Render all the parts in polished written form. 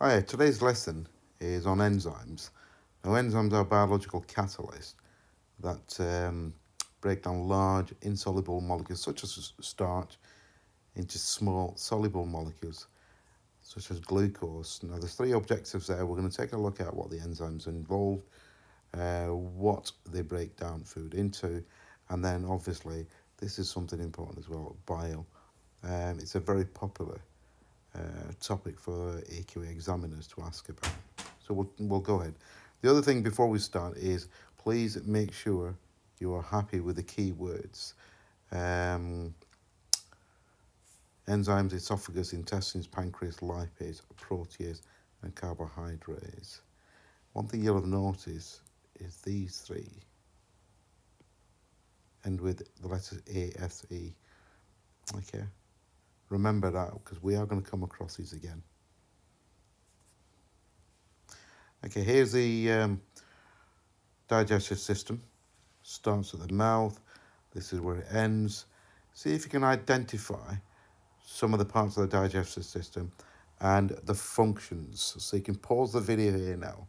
Hi, today's lesson is on enzymes. Now, enzymes are biological catalysts that break down large insoluble molecules such as starch into small soluble molecules such as glucose. Now, there's three objectives there. We're going to take a look at what the enzymes involved, what they break down food into, and then obviously this is something important as well, bile. It's a very popular topic for AQA examiners to ask about. So we'll go ahead. The other thing before we start is please make sure you are happy with the keywords. Enzymes, esophagus, intestines, pancreas, lipase, protease, and carbohydrates. One thing you'll have noticed is these three end with the letters ASE. Okay, remember that because we are going to come across these again. Okay, here's the digestive system. Starts at the mouth. This is where it ends. See if you can identify some of the parts of the digestive system and the functions. So you can pause the video here now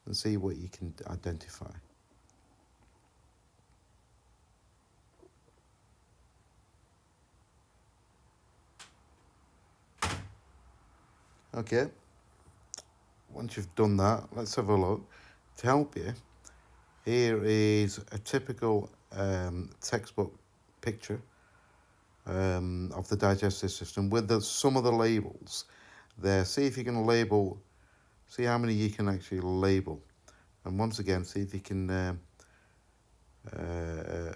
and see what you can identify. Okay, once you've done that, let's have a look. To help you, here is a typical textbook picture of the digestive system with some of the labels there. See if you can label, see how many you can actually label. And once again, see if you can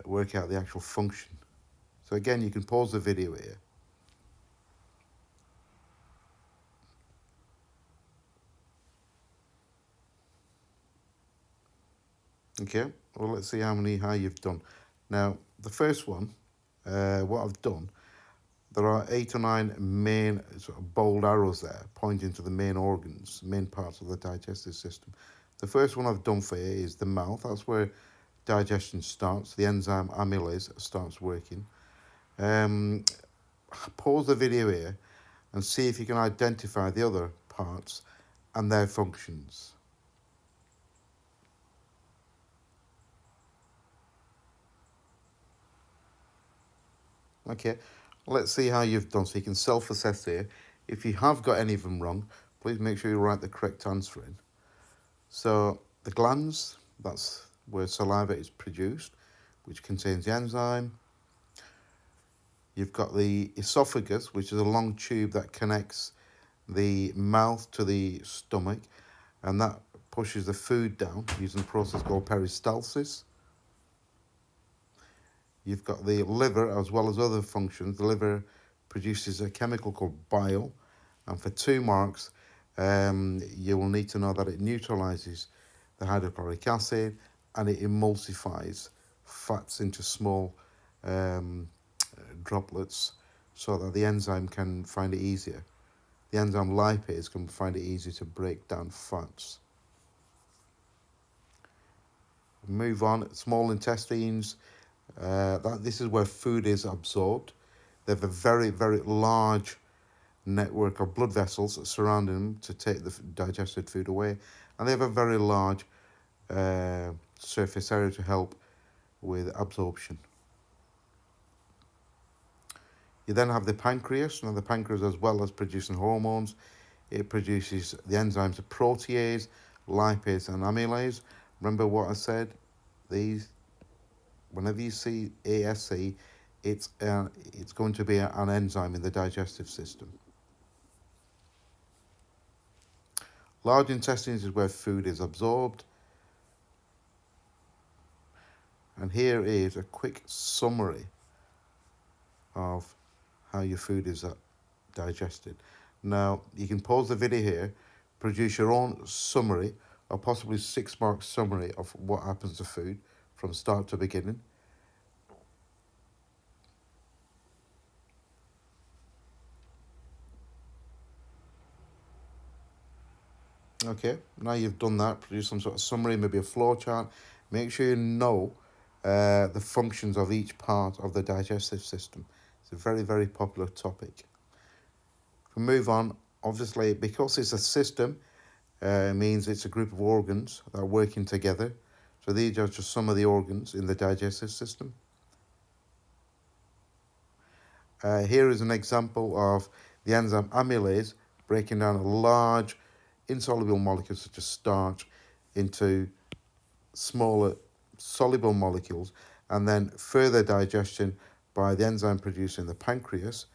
work out the actual function. So again, you can pause the video here. Okay, well, let's see how you've done. Now, the first one, what I've done, there are 8 or 9 main sort of bold arrows there pointing to the main organs, main parts of the digestive system. The first one I've done for you is the mouth. That's where digestion starts. The enzyme amylase starts working. Pause the video here and see if you can identify the other parts and their functions. Okay, let's see how you've done. So you can self-assess here. If you have got any of them wrong, please make sure you write the correct answer in. So the glands, that's where saliva is produced, which contains the enzyme. You've got the esophagus, which is a long tube that connects the mouth to the stomach, and that pushes the food down using a process called peristalsis. You've got the liver as well as other functions. The liver produces a chemical called bile, and for 2 marks, you will need to know that it neutralizes the hydrochloric acid and it emulsifies fats into small droplets so that the enzyme can find it easier. The enzyme lipase can find it easier to break down fats. Move on, small intestines. This is where food is absorbed. They have a very, very large network of blood vessels surrounding them to take the digested food away, and they have a very large surface area to help with absorption. You then have the pancreas. Now the pancreas, as well as producing hormones, it produces the enzymes protease, lipase and amylase. Remember what I said? These, whenever you see ASE, it's going to be an enzyme in the digestive system. Large intestines is where food is absorbed. And here is a quick summary of how your food is digested. Now, you can pause the video here, produce your own summary, or possibly 6-mark summary of what happens to food from start to beginning. Okay, now you've done that, produce some sort of summary, maybe a flow chart. Make sure you know the functions of each part of the digestive system. It's a very, very popular topic. If we move on, Obviously, because it's a system, means it's a group of organs that are working together. So these are just some of the organs in the digestive system. Here is an example of the enzyme amylase breaking down a large insoluble molecule such as starch into smaller soluble molecules, and then further digestion by the enzyme produced in the pancreas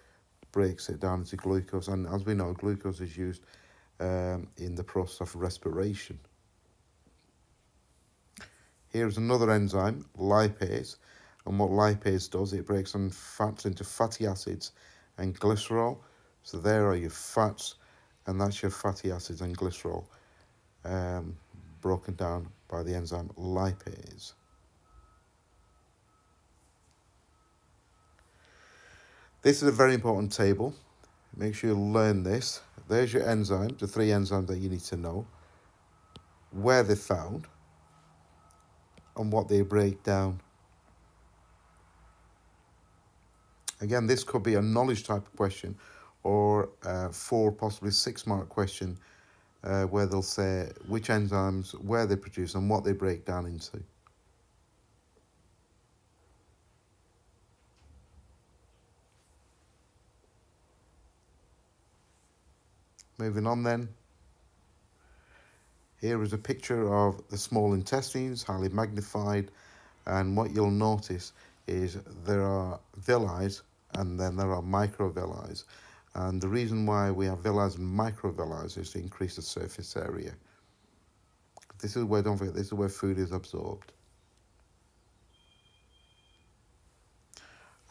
breaks it down into glucose. And as we know, glucose is used in the process of respiration. Here's another enzyme, lipase, and what lipase does, it breaks down fats into fatty acids and glycerol. So there are your fats, and that's your fatty acids and glycerol broken down by the enzyme lipase. This is a very important table. Make sure you learn this. There's your enzymes, the 3 enzymes that you need to know, where they're found, and what they break down. Again, this could be a knowledge type of question, or 4, possibly 6-mark question, where they'll say which enzymes, where they produce, and what they break down into. Moving on then. Here is a picture of the small intestines, highly magnified, and what you'll notice is there are villi and then there are microvilli. And the reason why we have villi and microvilli is to increase the surface area. This is where, don't forget, this is where food is absorbed.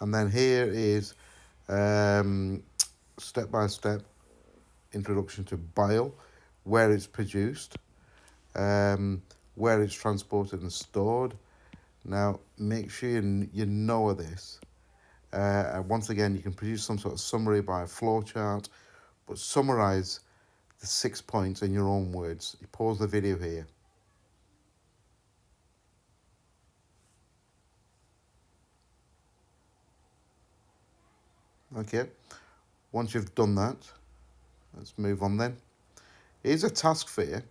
And then here is step-by-step introduction to bile, where it's produced, where it's transported and stored. Now, make sure you know this. Once again, you can produce some sort of summary by a flowchart, but summarize the 6 points in your own words. You pause the video here. Okay, once you've done that, let's move on then. Here's a task for you.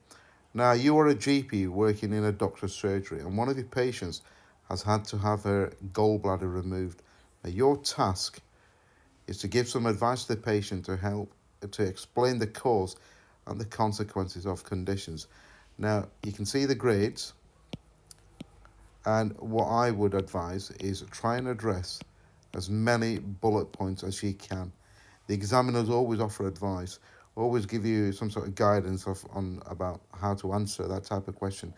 Now, you are a GP working in a doctor's surgery, and one of your patients has had to have her gallbladder removed. Now, your task is to give some advice to the patient to help to explain the cause and the consequences of conditions. Now, you can see the grades, and what I would advise is try and address as many bullet points as you can. The examiners always offer advice, always give you some sort of guidance on about how to answer that type of question.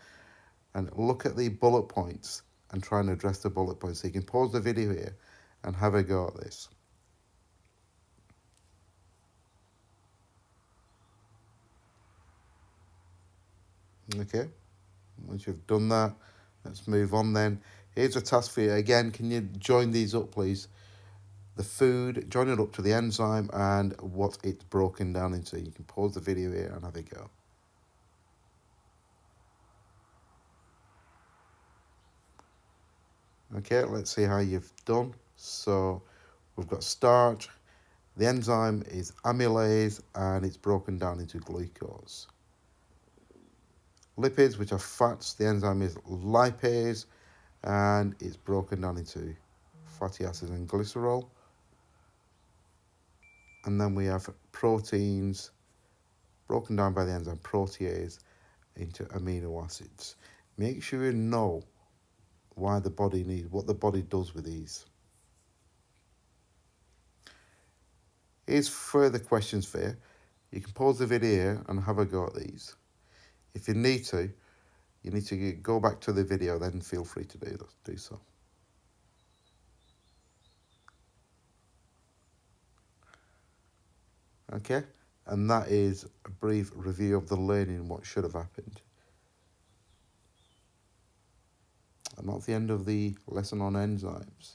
And look at the bullet points and try and address the bullet points. So you can pause the video here and have a go at this. Okay, once you've done that, let's move on then. Here's a task for you. Again, can you join these up, please? The food, join it up to the enzyme and what it's broken down into. You can pause the video here and have a go. Okay, let's see how you've done. So we've got starch. The enzyme is amylase and it's broken down into glucose. Lipids, which are fats, the enzyme is lipase and it's broken down into fatty acids and glycerol. And then we have proteins broken down by the enzyme protease into amino acids. Make sure you know why the body needs, what the body does with these. Here's further questions for you. You can pause the video here and have a go at these. If you need to go back to the video, then feel free to do so. Okay, and that is a brief review of the learning, what should have happened. And that's the end of the lesson on enzymes.